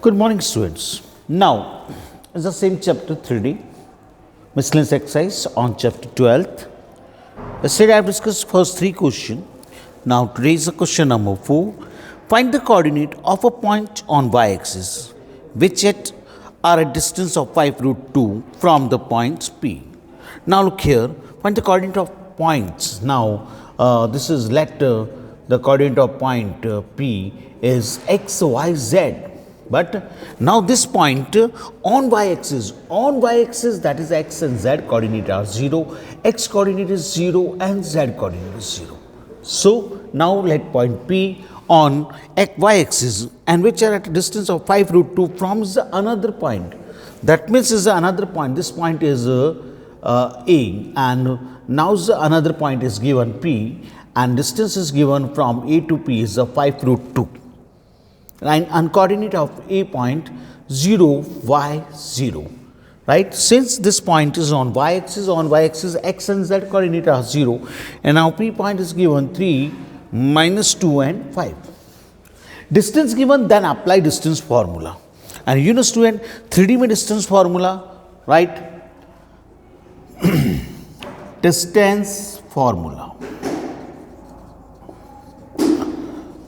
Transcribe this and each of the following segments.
Good morning, students. Now, it's the same chapter 3D, miscellaneous exercise on chapter 12th. Yesterday I have discussed first three questions. Now, today is the question number 4. Find the coordinate of a point on y-axis, which yet are a distance of 5 root 2 from the point P. Now, look here, find the coordinate of points. Now, this is the coordinate of point P is x, y, z. But now this point on y-axis, that is x and z coordinate are 0, x coordinate is 0 and z coordinate is 0. So now let point P on y-axis and which are at a distance of 5 root 2 from the another point. That means is another point. This point is A, and now the another point is given P, and distance is given from A to P is 5 root 2. And coordinate of A point 0, y 0, right? Since this point is on y-axis x and z coordinate are 0, and now P point is given 3, minus 2 and 5. Distance given, then apply distance formula. And you know student, 3D में distance formula, right? Distance formula.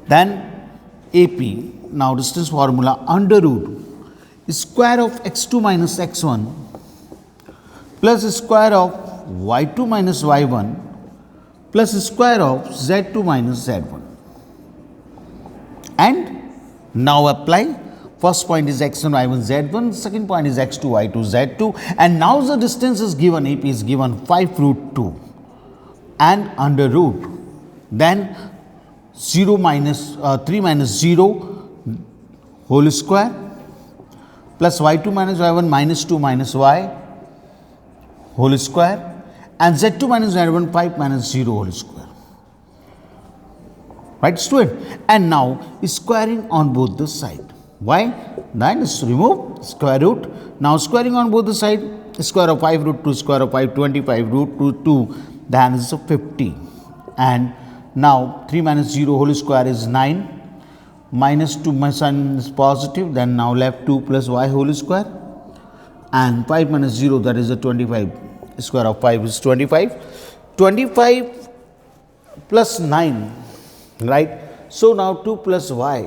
Then AP. Now distance formula under root square of x2 minus x1 plus square of y2 minus y1 plus square of z2 minus z1. And now apply. First point is x1, y1, z1. Second point is x2, y2, z2. And now the distance is given, AP is given 5 root 2 and under root. Then 0 minus 3 minus 0 whole square plus y2 minus y1 minus 2 minus y whole square and z2 minus z1 5 minus 0 whole square. Right, student? And now squaring on both the side. Why? Then is remove square root. Now squaring on both the side, square of 5 root 2, square of 5, 25 root 2, then is 50. And now 3 minus 0 whole square is 9. Minus 2 my sign is positive, then now left 2 plus y whole square, and 5 minus 0, that is a 25, square of 5 is 25, 25 plus 9, right? So now 2 plus y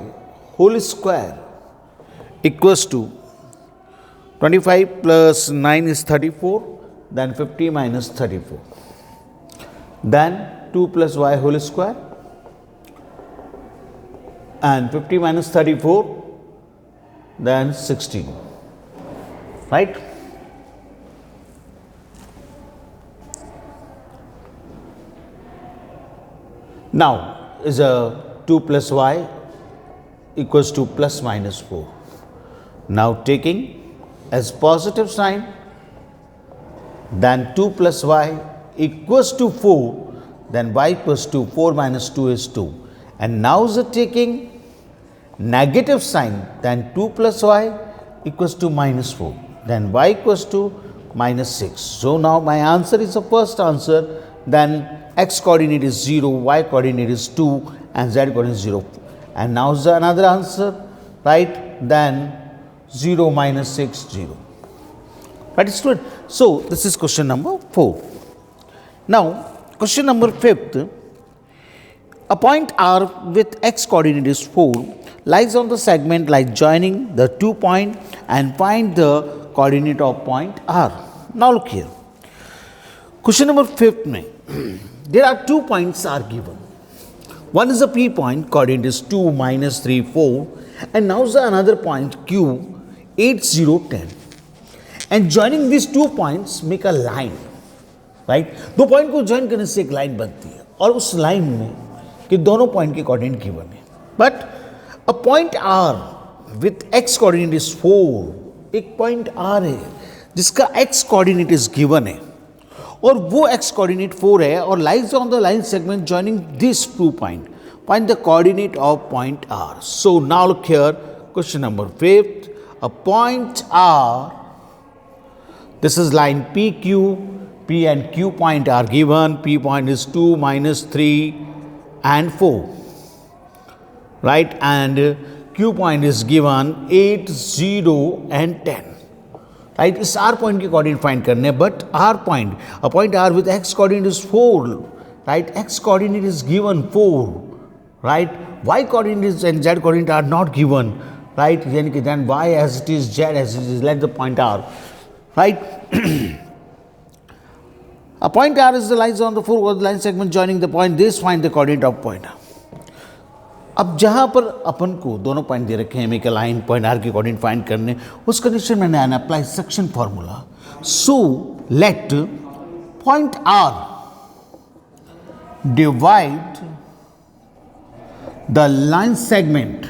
whole square equals to 25 plus 9 is 34, then 50 minus 34, then 2 plus y whole square and 50 minus 34, then 16, right? Now is a 2 plus y equals to plus minus 4. Now taking as positive sign, then 2 plus y equals to 4, then y equals to 4 minus 2 is 2. And now the taking negative sign, then 2 plus y equals to minus 4, then y equals to minus 6. So now my answer is the first answer, then x coordinate is 0, y coordinate is 2 and z coordinate is 0. And now the another answer, right? Then 0 minus 6, 0. Right, student? So this is question number 4. Now question number 5th. A point R with x coordinate is 4 lies on the segment like joining the 2 points and find the coordinate of point R. Now look here. Question number 5th. There are 2 points are given. One is a P point, coordinate is 2, minus 3, 4, and now the another point Q 8, 0, 10. And joining these 2 points make a line, right? दो point को join करने से एक line बनती है और उस line में कि दोनों पॉइंट के कोऑर्डिनेट गिवन है. But a point R with x coordinate is 4. एक पॉइंट आर है जिसका एक्स कोऑर्डिनेट इज गिवन है और वो एक्स कोऑर्डिनेट 4 है और lies on the line segment joining this 2 point. Find the coordinate of point R. So now look here, question number 5. अ point आर, this is line PQ, P and Q point are given. P point is 2, minus 3 and 4, right? And Q point is given 8, 0 and 10. Right? इस R point के coordinate find करने, but R point, a point R with X coordinate is 4. Right? X coordinate is given 4. Right? Y coordinate and Z coordinate are not given. Right? Then Y as it is, Z as it is, let the point R. Right? A point R is the lies on the four line segment joining the point. This find the coordinate of point. अब जहाँ पर अपन को दोनों point दे रखे हैं, एक line point R के coordinate find करने, उस कंडीशन में मैंने apply section formula. So let point R divide the line segment,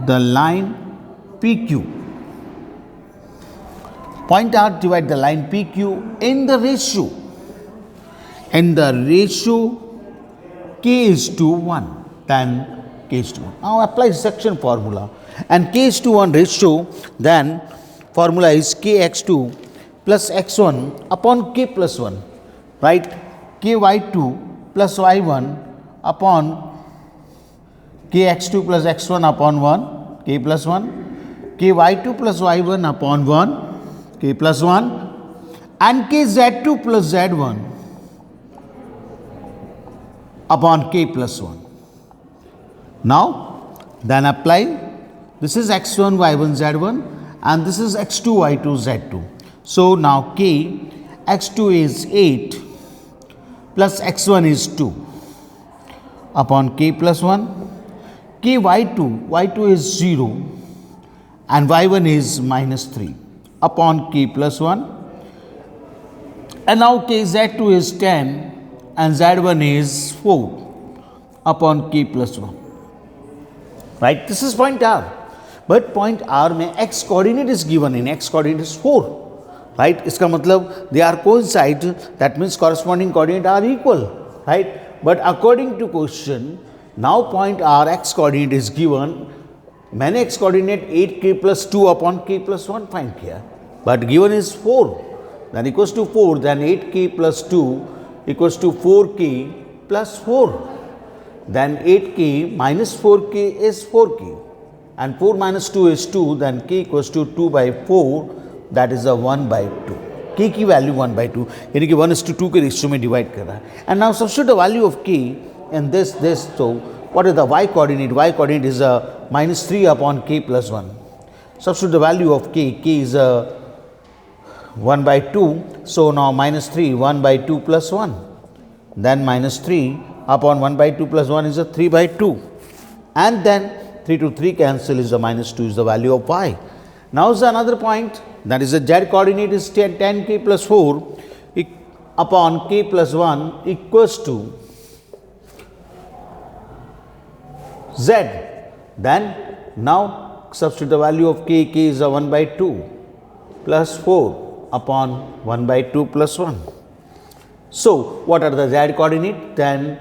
the line P Q. Point R divide the line PQ in the ratio K is to 1, then K is to 1. Now apply section formula, and K is to 1 ratio, then formula is KX2 plus X1 upon K plus 1, right? KY2 plus Y1 upon KX2 plus X1 upon 1, K plus 1, KY2 plus Y1 upon 1, K plus 1, and KZ2 plus Z1 upon K plus 1. Now, then apply, this is X1, Y1, Z1, and this is X2, Y2, Z2. So, now K, X2 is 8 plus X1 is 2 upon K plus 1, K Y2 is 0 and Y1 is minus 3 upon K plus 1, and now KZ2 is 10 and Z1 is 4 upon K plus 1. Right? This is point R. But point R में X coordinate is given in, X coordinate is 4. Right? इसका मतलब they are coincide, that means corresponding coordinate are equal. Right? But according to question, now point R X coordinate is given, मैंने X coordinate 8K plus 2 upon K plus 1 find किया, but given is 4, then equals to 4, then 8K plus 2 equals to 4K plus 4, then 8K minus 4K is 4K, and 4 minus 2 is 2, then K equals to 2 by 4, that is a 1 by 2. K की value 1 by 2, यानी कि 1:2 के ratio में divide कर रहा है. And now substitute the value of K in this, so what is the Y coordinate? Y coordinate is a minus 3 upon K plus 1. Substitute the value of K is a 1 by 2, so now minus 3, 1 by 2 plus 1, then minus 3 upon 1 by 2 plus 1 is a 3 by 2, and then 3 to 3 cancel, is a minus 2 is the value of Y. Now is another point, that is the Z coordinate is 10K plus 4 upon K plus 1 equals to Z. Then now substitute the value of K is a 1 by 2 plus 4 upon 1 by 2 plus 1. So, what are the Z coordinate? Then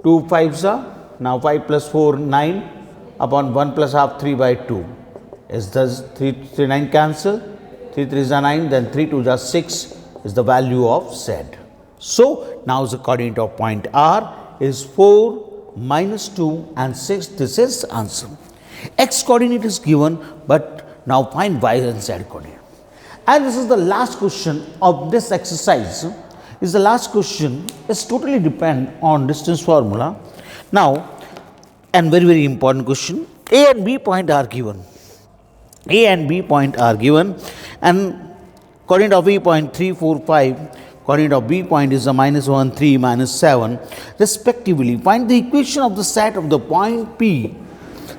2 5s are, now 5 plus 4, 9 upon 1 plus half 3 by 2. Is thus 3 9 cancel, 3 3 is 9, then 3 2 is 6 is the value of Z. So, now the coordinate of point R is 4, minus 2 and 6. This is answer. X coordinate is given, but now find Y and Z coordinate. And this is the last question of this exercise. Is the last question is totally depend on distance formula. Now, and very important question, A and B point are given. A and B point are given, and coordinate of A point 3 4 5, coordinate of B point is a minus 1 3 minus 7 respectively. Find the equation of the set of the point P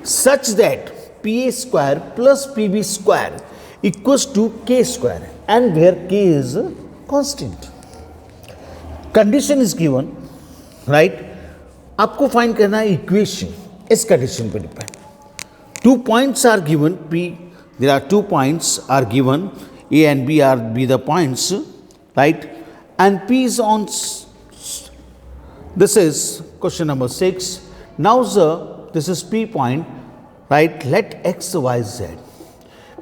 such that PA square plus PB square equals to K square, and where K is a constant. Condition is given, right? आपको find करना है equation, इस condition पे depend. 2 points are given, P, there are 2 points are given, A and B are the points, right? And P is on, this is question number 6. Now, sir, this is P point, right? Let X, Y, Z.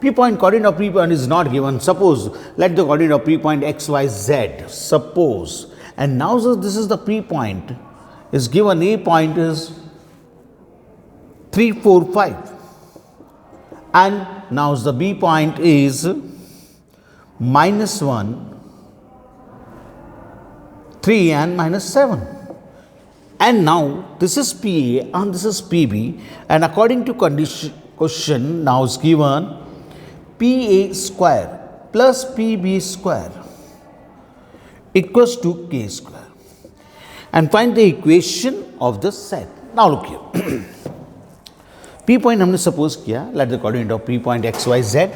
P point, coordinate of P point is not given. Suppose, let the coordinate of P point X, Y, Z. Suppose. And now, sir, this is the P point. Is given, A point is 3, 4, 5. And now the B point is minus 1, 3 and minus 7. And now this is PA and this is PB, and according to question now is given PA square plus PB square equals to K square, and find the equation of the set. Now look here. P point हमने suppose किया, let the coordinate of P point x, y, z.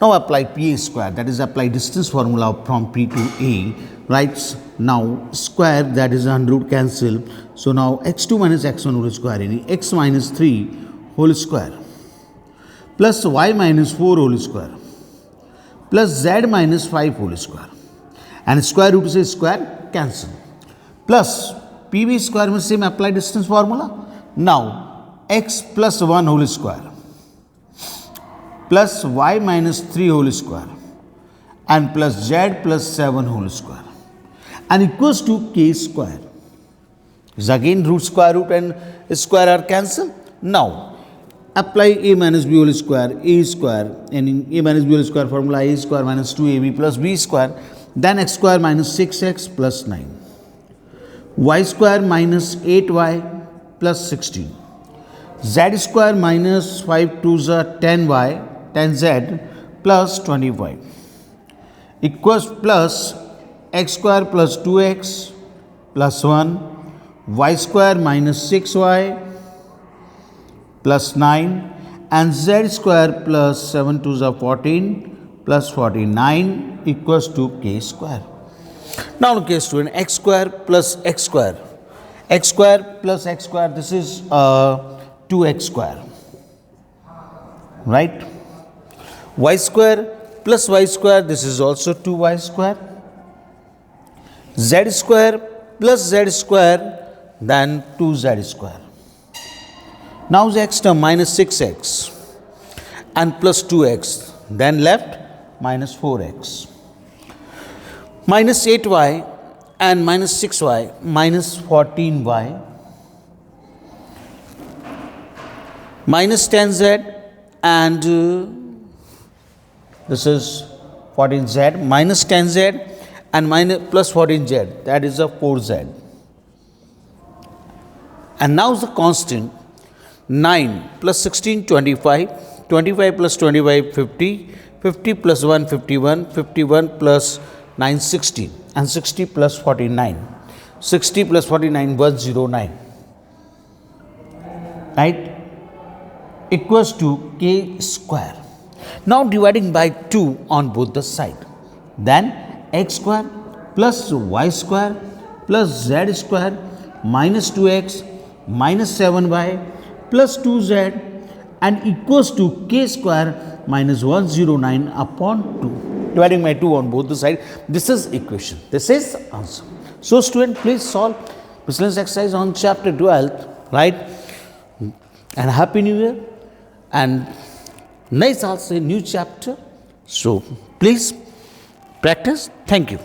Now apply PA square, that is apply distance formula from P to A, right? Now square, that is under root cancel. So now x2 minus x1 whole square, any x minus 3 whole square plus y minus 4 whole square plus z minus 5 whole square, and square root is square cancel, plus PB square में same apply distance formula. Now x plus 1 whole square plus y minus 3 whole square and plus z plus 7 whole square, and equals to K square. Is again root, square root and square are cancelled. Now apply A minus B whole square, A square, and in A minus B whole square formula A square minus 2AB plus B square, then x square minus 6x plus 9, y square minus 8y plus 16, z square minus 5 2s are 10y, 10z plus 20y equals plus x square plus 2x plus 1, y square minus 6y plus 9, and z square plus 7 2s are 14 plus 49 equals to K square. Now look here student, x square plus x square, x square plus x square, this is 2x square, right? Y square plus y square, this is also 2y square. Z square plus z square, then 2z square. Now the x term minus 6x and plus 2x, then left minus 4x, minus 8y and minus 6y, minus 14y, minus 10z and this is 14z, minus 10z and minus plus 14z, that is a 4z. And now the constant 9 plus 16 25, 25 plus 25 50, 50 plus 1 51, 51 plus 9 60, and 60 plus 49, 60 plus 49 109, right, equals to K square. Now dividing by 2 on both the side, then x square plus y square plus z square minus 2x minus 7y plus 2z and equals to K square minus 109 upon 2. Dividing by 2 on both the side, this is equation, this is answer. So student, please solve miscellaneous exercise on chapter 12, right? And happy new year, and next also a new chapter. So please practice. Thank you.